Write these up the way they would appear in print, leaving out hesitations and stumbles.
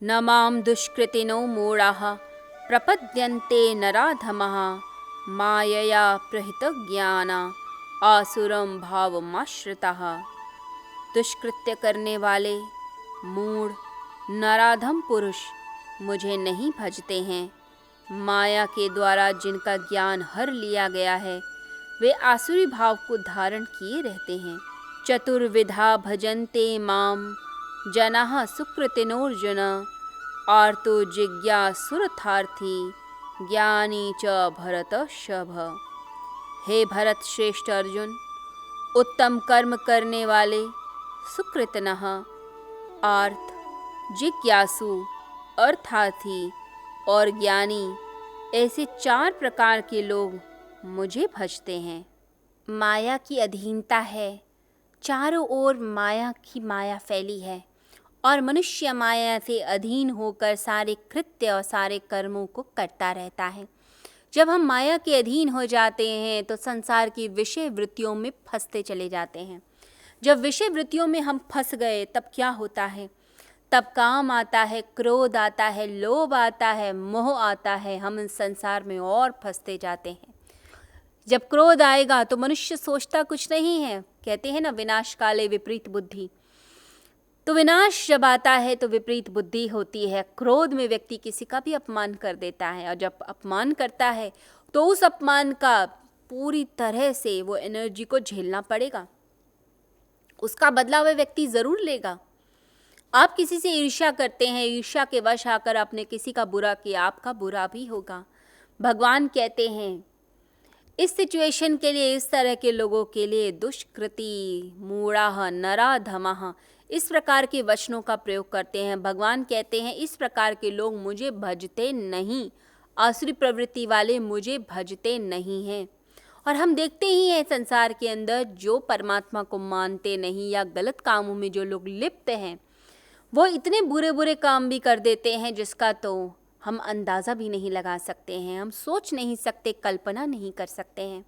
न मां दुष्कृतिनो मूढाः प्रपद्यन्ते नराधमः मायया प्रहितज्ञाना आसुरं भावमाश्रिताः। दुष्कृत्य करने वाले मूढ़ नराधम पुरुष मुझे नहीं भजते हैं। माया के द्वारा जिनका ज्ञान हर लिया गया है वे आसुरी भाव को धारण किए रहते हैं। चतुर्विधा भजन्ते माम जनाः सुकृतिनोऽर्जुन आर्तो जिज्ञासुरथार्थी ज्ञानी च भरतर्षभ। हे भरत श्रेष्ठ अर्जुन, उत्तम कर्म करने वाले सुकृतनः, आर्त, जिज्ञासु, अर्थार्थी और ज्ञानी, ऐसे 4 प्रकार के लोग मुझे भजते हैं। माया की अधीनता है, चारों ओर माया की माया फैली है और मनुष्य माया से अधीन होकर सारे कृत्य और सारे कर्मों को करता रहता है। जब हम माया के अधीन हो जाते हैं तो संसार की विषय वृत्तियों में फंसते चले जाते हैं। जब विषय वृत्तियों में हम फंस गए तब क्या होता है? तब काम आता है, क्रोध आता है, लोभ आता है, मोह आता है। हम इस संसार में और फंसते जाते हैं। जब क्रोध आएगा तो मनुष्य सोचता कुछ नहीं है। कहते हैं ना, विनाश काले विपरीत बुद्धि। तो विनाश जब आता है तो विपरीत बुद्धि होती है। क्रोध में व्यक्ति किसी का भी अपमान कर देता है और जब अपमान करता है तो उस अपमान का पूरी तरह से वो एनर्जी को झेलना पड़ेगा। उसका बदला वह व्यक्ति ज़रूर लेगा। आप किसी से ईर्ष्या करते हैं, ईर्ष्या के वश आकर आपने किसी का बुरा किया, आपका बुरा भी होगा। भगवान कहते हैं इस सिचुएशन के लिए, इस तरह के लोगों के लिए दुष्कृति, मूढ़ाः, नराधमाः, इस प्रकार के वचनों का प्रयोग करते हैं। भगवान कहते हैं इस प्रकार के लोग मुझे भजते नहीं, आसुरी प्रवृत्ति वाले मुझे भजते नहीं हैं। और हम देखते ही हैं संसार के अंदर जो परमात्मा को मानते नहीं या गलत कामों में जो लोग लिप्त हैं वो इतने बुरे बुरे काम भी कर देते हैं जिसका तो हम अंदाज़ा भी नहीं लगा सकते हैं, हम सोच नहीं सकते, कल्पना नहीं कर सकते हैं।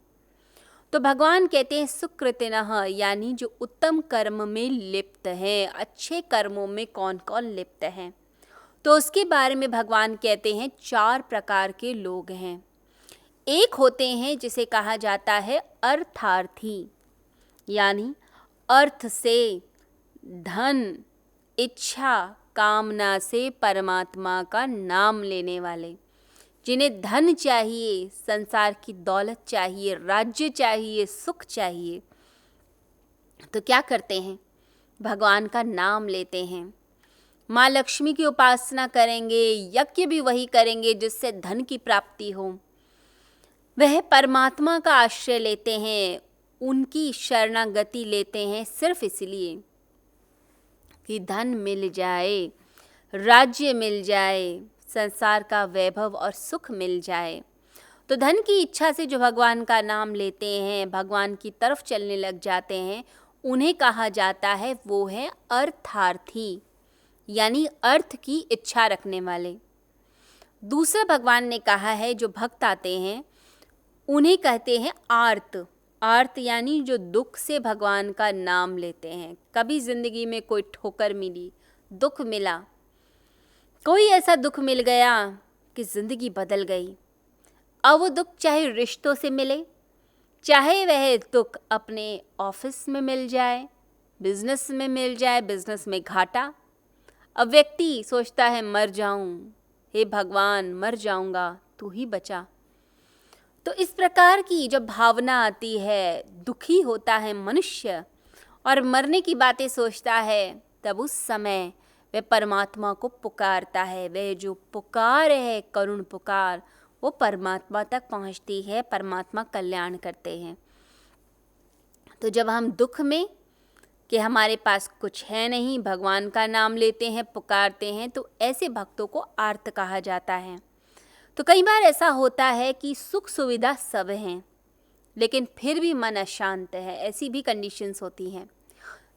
तो भगवान कहते हैं सुकृतिनः, यानी जो उत्तम कर्म में लिप्त हैं। अच्छे कर्मों में कौन कौन लिप्त हैं? तो उसके बारे में भगवान कहते हैं 4 प्रकार के लोग हैं। एक होते हैं जिसे कहा जाता है अर्थार्थी, यानी अर्थ से, धन, इच्छा, कामना से परमात्मा का नाम लेने वाले, जिन्हें धन चाहिए, संसार की दौलत चाहिए, राज्य चाहिए, सुख चाहिए, तो क्या करते हैं? भगवान का नाम लेते हैं। माँ लक्ष्मी की उपासना करेंगे, यज्ञ भी वही करेंगे जिससे धन की प्राप्ति हो। वह परमात्मा का आश्रय लेते हैं, उनकी शरणागति लेते हैं सिर्फ इसलिए कि धन मिल जाए, राज्य मिल जाए, संसार का वैभव और सुख मिल जाए। तो धन की इच्छा से जो भगवान का नाम लेते हैं, भगवान की तरफ चलने लग जाते हैं, उन्हें कहा जाता है वो है अर्थार्थी, यानी अर्थ की इच्छा रखने वाले। दूसरा भगवान ने कहा है जो भक्त आते हैं उन्हें कहते हैं आर्त। आर्त यानी जो दुख से भगवान का नाम लेते हैं। कभी ज़िंदगी में कोई ठोकर मिली, दुख मिला, कोई ऐसा दुख मिल गया कि ज़िंदगी बदल गई। अब वो दुख चाहे रिश्तों से मिले, चाहे वह दुख अपने ऑफिस में मिल जाए, बिजनेस में मिल जाए, बिजनेस में घाटा। अब व्यक्ति सोचता है मर जाऊं, हे भगवान मर जाऊंगा, तू ही बचा। तो इस प्रकार की जब भावना आती है, दुखी होता है मनुष्य और मरने की बातें सोचता है, तब उस समय वह परमात्मा को पुकारता है। वह जो पुकार है, करुण पुकार, वो परमात्मा तक पहुंचती है, परमात्मा कल्याण करते हैं। तो जब हम दुख में कि हमारे पास कुछ है नहीं, भगवान का नाम लेते हैं, पुकारते हैं, तो ऐसे भक्तों को आर्त कहा जाता है। तो कई बार ऐसा होता है कि सुख सुविधा सब हैं लेकिन फिर भी मन अशांत है, ऐसी भी कंडीशंस होती हैं।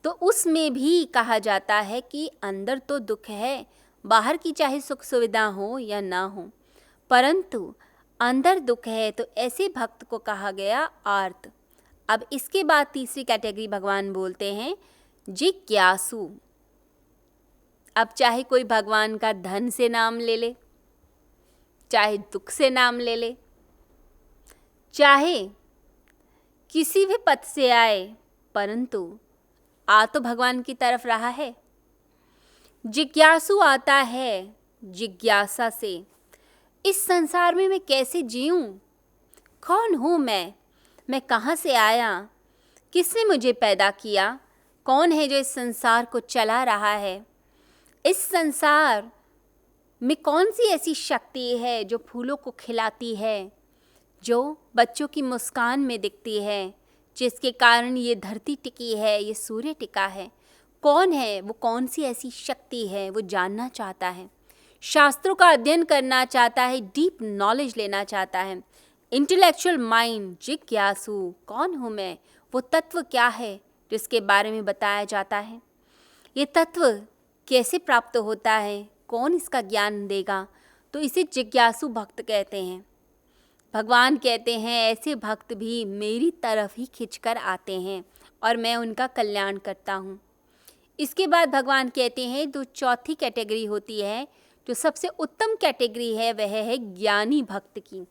तो उसमें भी कहा जाता है कि अंदर तो दुख है, बाहर की चाहे सुख सुविधा हो या ना हो, परंतु अंदर दुख है, तो ऐसे भक्त को कहा गया आर्त। अब इसके बाद तीसरी कैटेगरी भगवान बोलते हैं जिज्ञासु। अब चाहे कोई भगवान का धन से नाम ले ले, चाहे दुख से नाम ले ले, चाहे किसी भी पद से आए, परंतु आ तो भगवान की तरफ रहा है। जिज्ञासु आता है जिज्ञासा से, इस संसार में मैं कैसे जीऊँ, कौन हूँ मैं कहाँ से आया, किसने मुझे पैदा किया, कौन है जो इस संसार को चला रहा है, इस संसार में कौन सी ऐसी शक्ति है जो फूलों को खिलाती है, जो बच्चों की मुस्कान में दिखती है, जिसके कारण ये धरती टिकी है, ये सूर्य टिका है। कौन है वो, कौन सी ऐसी शक्ति है, वो जानना चाहता है, शास्त्रों का अध्ययन करना चाहता है, डीप नॉलेज लेना चाहता है। इंटेलेक्चुअल माइंड जिज्ञासु, कौन हूँ मैं, वो तत्व क्या है जिसके बारे में बताया जाता है। ये तत्व कैसे प्राप्त होता है, कौन इसका ज्ञान देगा, तो इसे जिज्ञासु भक्त कहते हैं। भगवान कहते हैं ऐसे भक्त भी मेरी तरफ ही खिंचकर आते हैं और मैं उनका कल्याण करता हूँ। इसके बाद भगवान कहते हैं जो चौथी कैटेगरी होती है, जो सबसे उत्तम कैटेगरी है, वह है ज्ञानी भक्त की।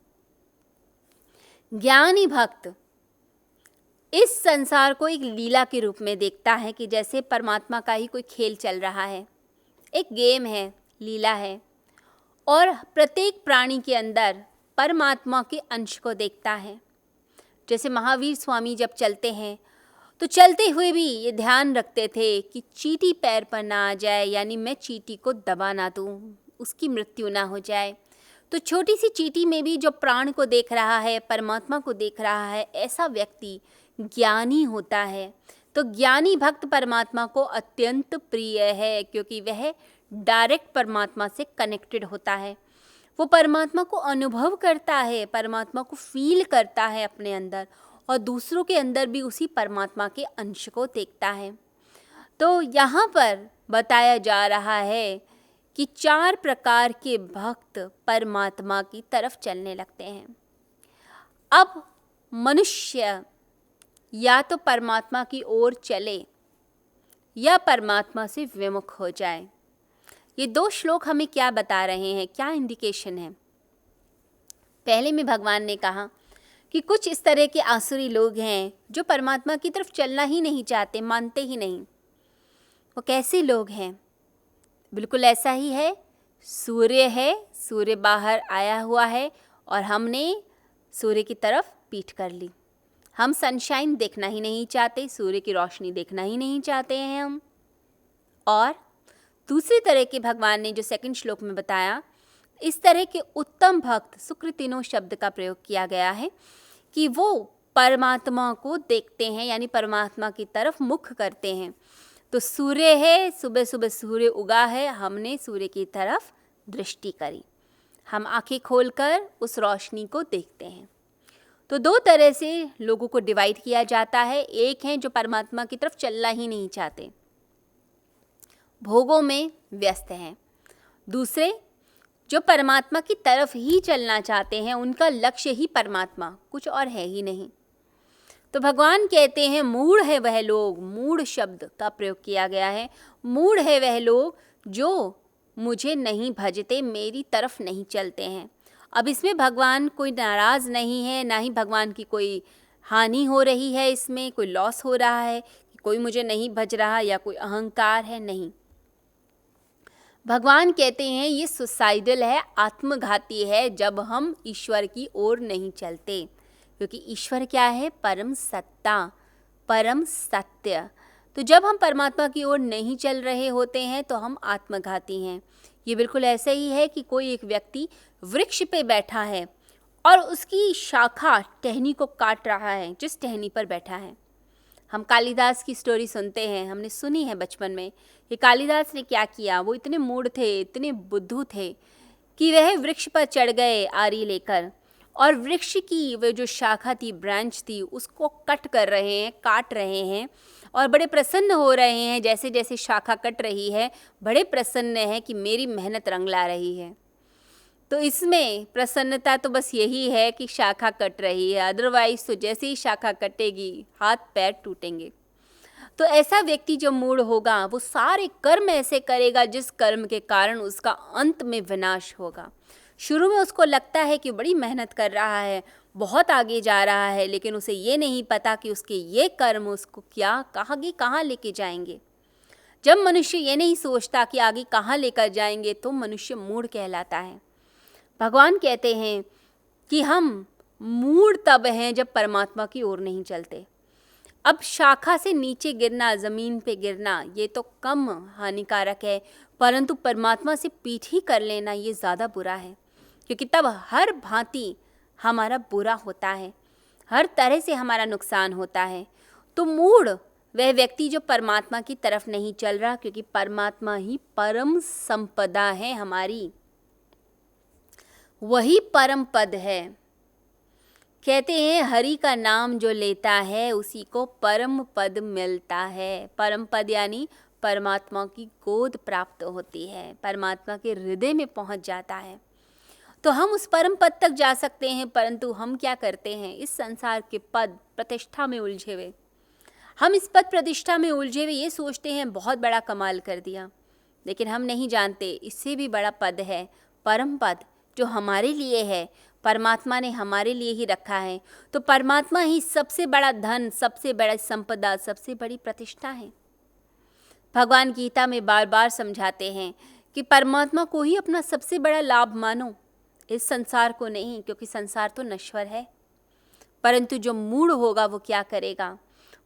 ज्ञानी भक्त इस संसार को एक लीला के रूप में देखता है कि जैसे परमात्मा का ही कोई खेल चल रहा है, एक गेम है, लीला है, और प्रत्येक प्राणी के अंदर परमात्मा के अंश को देखता है। जैसे महावीर स्वामी जब चलते हैं तो चलते हुए भी ये ध्यान रखते थे कि चींटी पैर पर ना आ जाए, यानी मैं चींटी को दबा ना दूँ, उसकी मृत्यु ना हो जाए। तो छोटी सी चींटी में भी जो प्राण को देख रहा है, परमात्मा को देख रहा है, ऐसा व्यक्ति ज्ञानी होता है। तो ज्ञानी भक्त परमात्मा को अत्यंत प्रिय है, क्योंकि वह डायरेक्ट परमात्मा से कनेक्टेड होता है। वो परमात्मा को अनुभव करता है, परमात्मा को फील करता है अपने अंदर, और दूसरों के अंदर भी उसी परमात्मा के अंश को देखता है। तो यहाँ पर बताया जा रहा है कि 4 प्रकार के भक्त परमात्मा की तरफ चलने लगते हैं। अब मनुष्य या तो परमात्मा की ओर चले या परमात्मा से विमुख हो जाए। ये 2 श्लोक हमें क्या बता रहे हैं, क्या इंडिकेशन है। पहले में भगवान ने कहा कि कुछ इस तरह के आसुरी लोग हैं जो परमात्मा की तरफ चलना ही नहीं चाहते, मानते ही नहीं। वो कैसे लोग हैं? बिल्कुल ऐसा ही है, सूर्य है, सूर्य बाहर आया हुआ है और हमने सूर्य की तरफ पीठ कर ली। हम सनशाइन देखना ही नहीं चाहते, सूर्य की रोशनी देखना ही नहीं चाहते हैं हम। और दूसरी तरह के भगवान ने जो सेकंड श्लोक में बताया, इस तरह के उत्तम भक्त, सुकृतिनो शब्द का प्रयोग किया गया है कि वो परमात्मा को देखते हैं, यानी परमात्मा की तरफ मुख करते हैं। तो सूर्य है, सुबह सुबह सूर्य उगा है, हमने सूर्य की तरफ दृष्टि करी, हम आंखें खोलकर उस रोशनी को देखते हैं। तो 2 तरह से लोगों को डिवाइड किया जाता है। एक है जो परमात्मा की तरफ चलना ही नहीं चाहते, भोगों में व्यस्त हैं। दूसरे जो परमात्मा की तरफ ही चलना चाहते हैं, उनका लक्ष्य ही परमात्मा, कुछ और है ही नहीं। तो भगवान कहते हैं मूढ़ है वह लोग, मूढ़ शब्द का प्रयोग किया गया है। मूढ़ है वह लोग जो मुझे नहीं भजते, मेरी तरफ नहीं चलते हैं। अब इसमें भगवान कोई नाराज़ नहीं है, ना ही भगवान की कोई हानि हो रही है, इसमें कोई लॉस हो रहा है कि कोई मुझे नहीं भज रहा या कोई अहंकार है, नहीं। भगवान कहते हैं ये सुसाइडल है, आत्मघाती है जब हम ईश्वर की ओर नहीं चलते, क्योंकि ईश्वर क्या है? परम सत्ता, परम सत्य। तो जब हम परमात्मा की ओर नहीं चल रहे होते हैं तो हम आत्मघाती हैं। ये बिल्कुल ऐसा ही है कि कोई एक व्यक्ति वृक्ष पे बैठा है और उसकी शाखा टहनी को काट रहा है, जिस टहनी पर बैठा है। हम कालिदास की स्टोरी सुनते हैं, हमने सुनी है बचपन में कि कालिदास ने क्या किया। वो इतने मूढ़ थे, इतने बुद्धू थे कि वह वृक्ष पर चढ़ गए आरी लेकर, और वृक्ष की वो जो शाखा थी, ब्रांच थी, उसको कट कर रहे हैं, काट रहे हैं, और बड़े प्रसन्न हो रहे हैं। जैसे जैसे शाखा कट रही है, बड़े प्रसन्न है कि मेरी मेहनत रंग ला रही है। तो इसमें प्रसन्नता तो बस यही है कि शाखा कट रही है, अदरवाइज तो जैसे ही शाखा कटेगी हाथ पैर टूटेंगे। तो ऐसा व्यक्ति जो मूढ़ होगा वो सारे कर्म ऐसे करेगा जिस कर्म के कारण उसका अंत में विनाश होगा। शुरू में उसको लगता है कि बड़ी मेहनत कर रहा है, बहुत आगे जा रहा है, लेकिन उसे ये नहीं पता कि उसके ये कर्म उसको कहाँ लेके जाएंगे। जब मनुष्य ये नहीं सोचता कि आगे कहाँ लेकर जाएंगे तो मनुष्य मूढ़ कहलाता है। भगवान कहते हैं कि हम मूढ़ तब हैं जब परमात्मा की ओर नहीं चलते। अब शाखा से नीचे गिरना, ज़मीन पे गिरना, ये तो कम हानिकारक है, परंतु परमात्मा से पीठ ही कर लेना ये ज़्यादा बुरा है, क्योंकि तब हर भांति हमारा बुरा होता है, हर तरह से हमारा नुकसान होता है। तो मूढ़ वह व्यक्ति जो परमात्मा की तरफ नहीं चल रहा, क्योंकि परमात्मा ही परम संपदा है हमारी, वही परम पद है। कहते हैं हरि का नाम जो लेता है उसी को परम पद मिलता है। परम पद यानी परमात्मा की गोद प्राप्त होती है, परमात्मा के हृदय में पहुंच जाता है। तो हम उस परम पद तक जा सकते हैं, परंतु हम क्या करते हैं, इस संसार के पद प्रतिष्ठा में उलझे हुए, हम इस पद प्रतिष्ठा में उलझे हुए ये सोचते हैं बहुत बड़ा कमाल कर दिया, लेकिन हम नहीं जानते इससे भी बड़ा पद है परम पद जो हमारे लिए है, परमात्मा ने हमारे लिए ही रखा है। तो परमात्मा ही सबसे बड़ा धन, सबसे बड़ा संपदा, सबसे बड़ी प्रतिष्ठा है। भगवान गीता में बार बार समझाते हैं कि परमात्मा को ही अपना सबसे बड़ा लाभ मानो, इस संसार को नहीं, क्योंकि संसार तो नश्वर है। परंतु जो मूढ़ होगा वो क्या करेगा,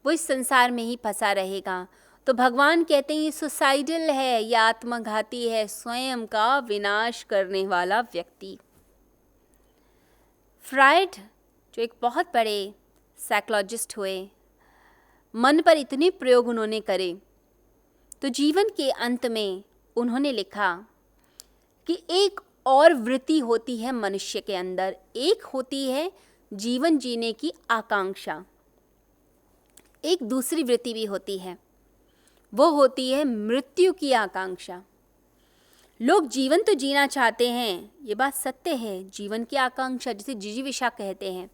वो इस संसार में ही फंसा रहेगा। तो भगवान कहते हैं ये सुसाइडल है, ये आत्मघाती है, स्वयं का विनाश करने वाला व्यक्ति। फ्रायड जो एक बहुत बड़े साइकोलॉजिस्ट हुए, मन पर इतने प्रयोग उन्होंने करे, तो जीवन के अंत में उन्होंने लिखा कि एक और वृत्ति होती है मनुष्य के अंदर, एक होती है जीवन जीने की आकांक्षा, एक दूसरी वृत्ति भी होती है, वो होती है मृत्यु की आकांक्षा। लोग जीवन तो जीना चाहते हैं, ये बात सत्य है, जीवन की आकांक्षा जिसे जिजीविषा कहते हैं,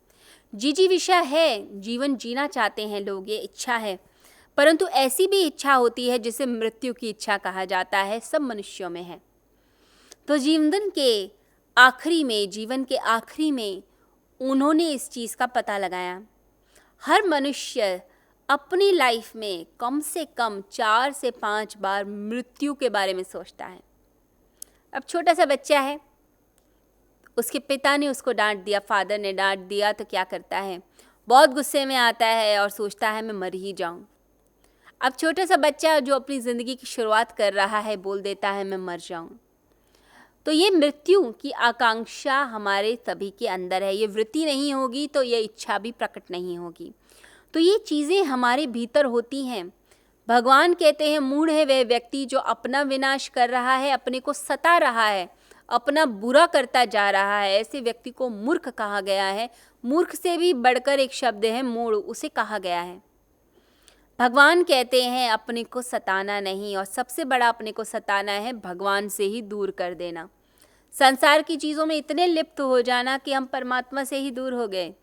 जिजीविषा है, जीवन जीना चाहते हैं लोग, ये इच्छा है। परंतु ऐसी भी इच्छा होती है जिसे मृत्यु की इच्छा कहा जाता है, सब मनुष्यों में है। तो जीवन के आखिरी में उन्होंने इस चीज़ का पता लगाया। हर मनुष्य अपनी लाइफ में कम से कम 4 से 5 बार मृत्यु के बारे में सोचता है। अब छोटा सा बच्चा है, उसके पिता ने उसको डांट दिया, फादर ने डांट दिया, तो क्या करता है, बहुत गुस्से में आता है और सोचता है मैं मर ही जाऊं। अब छोटा सा बच्चा जो अपनी ज़िंदगी की शुरुआत कर रहा है बोल देता है मैं मर जाऊं। तो ये मृत्यु की आकांक्षा हमारे सभी के अंदर है। ये वृत्ति नहीं होगी तो ये इच्छा भी प्रकट नहीं होगी। तो ये चीज़ें हमारे भीतर होती हैं। भगवान कहते हैं मूढ़ है वह व्यक्ति जो अपना विनाश कर रहा है, अपने को सता रहा है, अपना बुरा करता जा रहा है। ऐसे व्यक्ति को मूर्ख कहा गया है। मूर्ख से भी बढ़कर एक शब्द है मूढ़, उसे कहा गया है। भगवान कहते हैं अपने को सताना नहीं, और सबसे बड़ा अपने को सताना है भगवान से ही दूर कर देना, संसार की चीज़ों में इतने लिप्त हो जाना कि हम परमात्मा से ही दूर हो गए,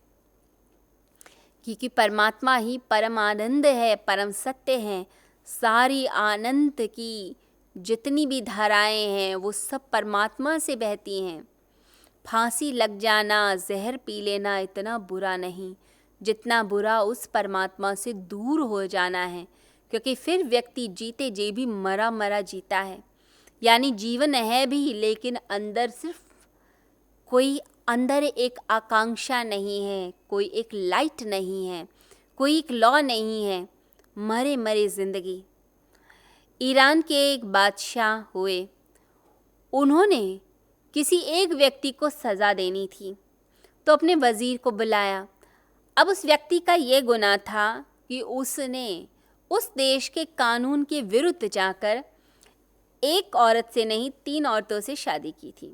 क्योंकि परमात्मा ही परम आनंद है, परम सत्य है। सारी आनंद की जितनी भी धाराएं हैं वो सब परमात्मा से बहती हैं। फांसी लग जाना, जहर पी लेना इतना बुरा नहीं जितना बुरा उस परमात्मा से दूर हो जाना है, क्योंकि फिर व्यक्ति जीते जी भी मरा मरा जीता है। यानी जीवन है भी, लेकिन अंदर सिर्फ कोई अंदर एक आकांक्षा नहीं है, कोई एक लाइट नहीं है, कोई एक लॉ नहीं है, मरे मरे ज़िंदगी। ईरान के एक बादशाह हुए, उन्होंने किसी एक व्यक्ति को सज़ा देनी थी तो अपने वज़ीर को बुलाया। अब उस व्यक्ति का ये गुनाह था कि उसने उस देश के कानून के विरुद्ध जाकर एक औरत से नहीं 3 औरतों से शादी की थी।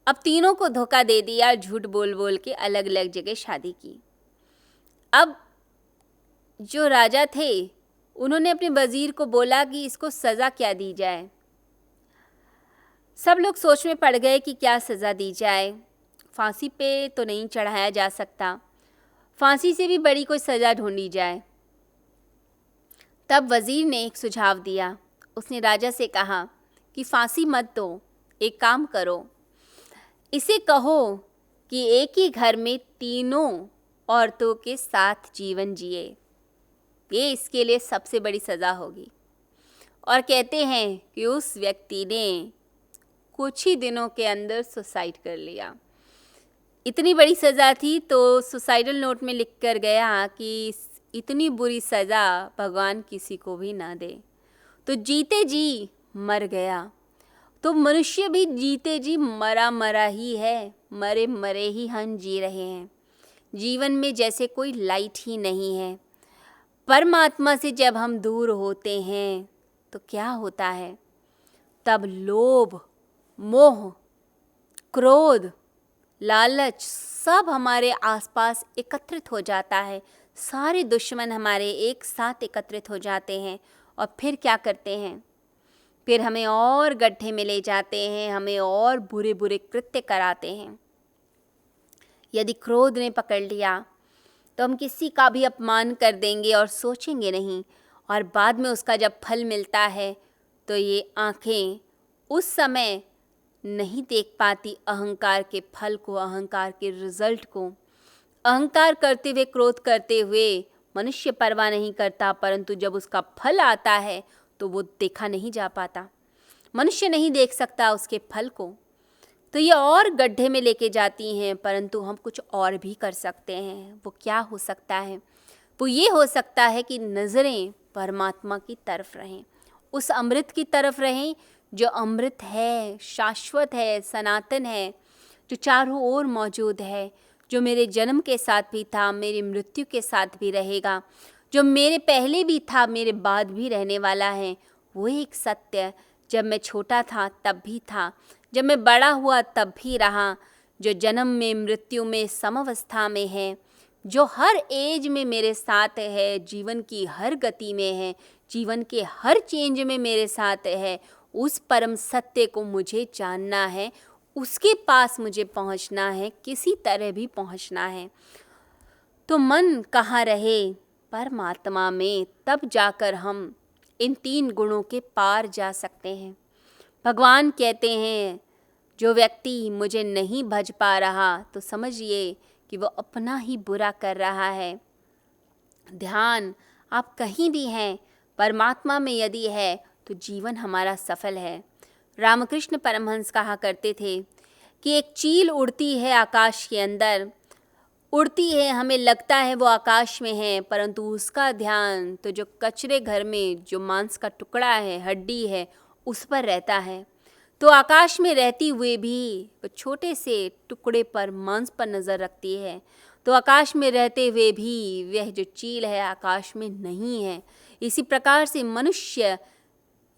अब तीनों को धोखा दे दिया, झूठ बोल बोल के अलग अलग जगह शादी की। अब जो राजा थे उन्होंने अपने वज़ीर को बोला कि इसको सज़ा क्या दी जाए। सब लोग सोच में पड़ गए कि क्या सज़ा दी जाए। फांसी पे तो नहीं चढ़ाया जा सकता, फांसी से भी बड़ी कोई सज़ा ढूंढी जाए। तब वज़ीर ने एक सुझाव दिया। उसने राजा से कहा कि फांसी मत दो, एक काम करो, इसे कहो कि एक ही घर में तीनों औरतों के साथ जीवन जिए, ये इसके लिए सबसे बड़ी सज़ा होगी। और कहते हैं कि उस व्यक्ति ने कुछ ही दिनों के अंदर सुसाइड कर लिया। इतनी बड़ी सज़ा थी तो सुसाइडल नोट में लिख कर गया कि इतनी बुरी सज़ा भगवान किसी को भी ना दे। तो जीते जी मर गया। तो मनुष्य भी जीते जी मरा मरा ही है, मरे मरे ही हम जी रहे हैं। जीवन में जैसे कोई लाइट ही नहीं है। परमात्मा से जब हम दूर होते हैं तो क्या होता है? तब लोभ, मोह, क्रोध, लालच सब हमारे आसपास एकत्रित हो जाता है। सारे दुश्मन हमारे एक साथ एकत्रित हो जाते हैं और फिर क्या करते हैं? फिर हमें और गड्ढे में ले जाते हैं, हमें और बुरे बुरे कृत्य कराते हैं। यदि क्रोध ने पकड़ लिया तो हम किसी का भी अपमान कर देंगे और सोचेंगे नहीं, और बाद में उसका जब फल मिलता है तो ये आँखें उस समय नहीं देख पाती अहंकार के फल को, अहंकार के रिजल्ट को। अहंकार करते हुए, क्रोध करते हुए मनुष्य परवाह नहीं करता, परंतु जब उसका फल आता है तो वो देखा नहीं जा पाता। मनुष्य नहीं देख सकता उसके फल को। तो ये और गड्ढे में लेके जाती हैं, परंतु हम कुछ और भी कर सकते हैं। वो क्या हो सकता है? वो ये हो सकता है कि नज़रें परमात्मा की तरफ रहें, उस अमृत की तरफ रहें जो अमृत है, शाश्वत है, सनातन है, जो चारों ओर मौजूद है, जो मेरे जन्म के साथ भी था, मेरी मृत्यु के साथ भी रहेगा, जो मेरे पहले भी था, मेरे बाद भी रहने वाला है। वो एक सत्य जब मैं छोटा था तब भी था, जब मैं बड़ा हुआ तब भी रहा, जो जन्म में मृत्यु में समअवस्था में है, जो हर एज में मेरे साथ है, जीवन की हर गति में है, जीवन के हर चेंज में मेरे साथ है। उस परम सत्य को मुझे जानना है, उसके पास मुझे पहुंचना है, किसी तरह भी पहुंचना है। तो मन कहाँ रहे? परमात्मा में। तब जाकर हम इन 3 गुणों के पार जा सकते हैं। भगवान कहते हैं जो व्यक्ति मुझे नहीं भज पा रहा तो समझिए कि वो अपना ही बुरा कर रहा है। ध्यान आप कहीं भी हैं, परमात्मा में यदि है तो जीवन हमारा सफल है। रामकृष्ण परमहंस कहा करते थे कि एक चील उड़ती है आकाश के अंदर, उड़ती है, हमें लगता है वो आकाश में है, परंतु उसका ध्यान तो जो कचरे घर में जो मांस का टुकड़ा है, हड्डी है, उस पर रहता है। तो आकाश में रहती हुए भी वो छोटे से टुकड़े पर, मांस पर नज़र रखती है। तो आकाश में रहते हुए भी वह जो चील है आकाश में नहीं है। इसी प्रकार से मनुष्य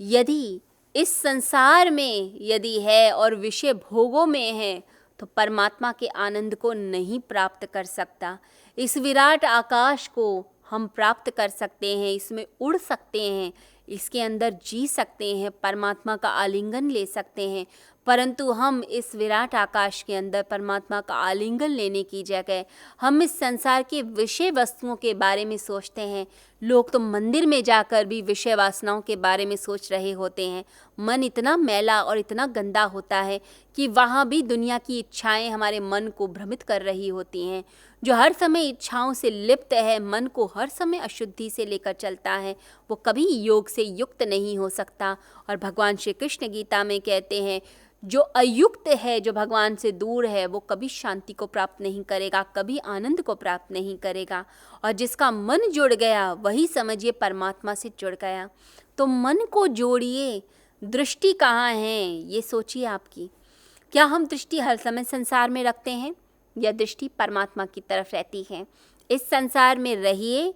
यदि इस संसार में यदि है और विषय भोगों में है तो परमात्मा के आनंद को नहीं प्राप्त कर सकता। इस विराट आकाश को हम प्राप्त कर सकते हैं, इसमें उड़ सकते हैं, इसके अंदर जी सकते हैं, परमात्मा का आलिंगन ले सकते हैं, परंतु हम इस विराट आकाश के अंदर परमात्मा का आलिंगन लेने की जगह हम इस संसार के विषय वस्तुओं के बारे में सोचते हैं। लोग तो मंदिर में जाकर भी विषय वासनाओं के बारे में सोच रहे होते हैं। मन इतना मैला और इतना गंदा होता है कि वहाँ भी दुनिया की इच्छाएं हमारे मन को भ्रमित कर रही होती हैं। जो हर समय इच्छाओं से लिप्त है, मन को हर समय अशुद्धि से लेकर चलता है, वो कभी योग से युक्त नहीं हो सकता। और भगवान श्री कृष्ण गीता में कहते हैं जो अयुक्त है, जो भगवान से दूर है, वो कभी शांति को प्राप्त नहीं करेगा, कभी आनंद को प्राप्त नहीं करेगा। और जिसका मन जुड़ गया वही समझिए परमात्मा से जुड़ गया। तो मन को जोड़िए। दृष्टि कहाँ है ये सोचिए आपकी। क्या हम दृष्टि हर समय संसार में रखते हैं या दृष्टि परमात्मा की तरफ रहती है? इस संसार में रहिए,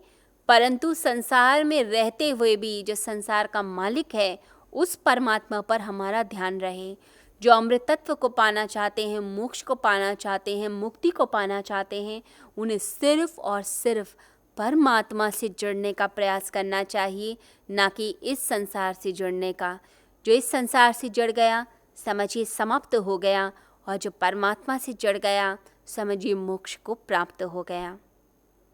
परंतु संसार में रहते हुए भी जो संसार का मालिक है उस परमात्मा पर हमारा ध्यान रहे। जो अमृत तत्व को पाना चाहते हैं, मोक्ष को पाना चाहते हैं, मुक्ति को पाना चाहते हैं, उन्हें सिर्फ और सिर्फ परमात्मा से जुड़ने का प्रयास करना चाहिए, ना कि इस संसार से जुड़ने का। जो इस संसार से जुड़ गया समझिए समाप्त हो गया, और जो परमात्मा से जुड़ गया समझिए मोक्ष को प्राप्त हो गया।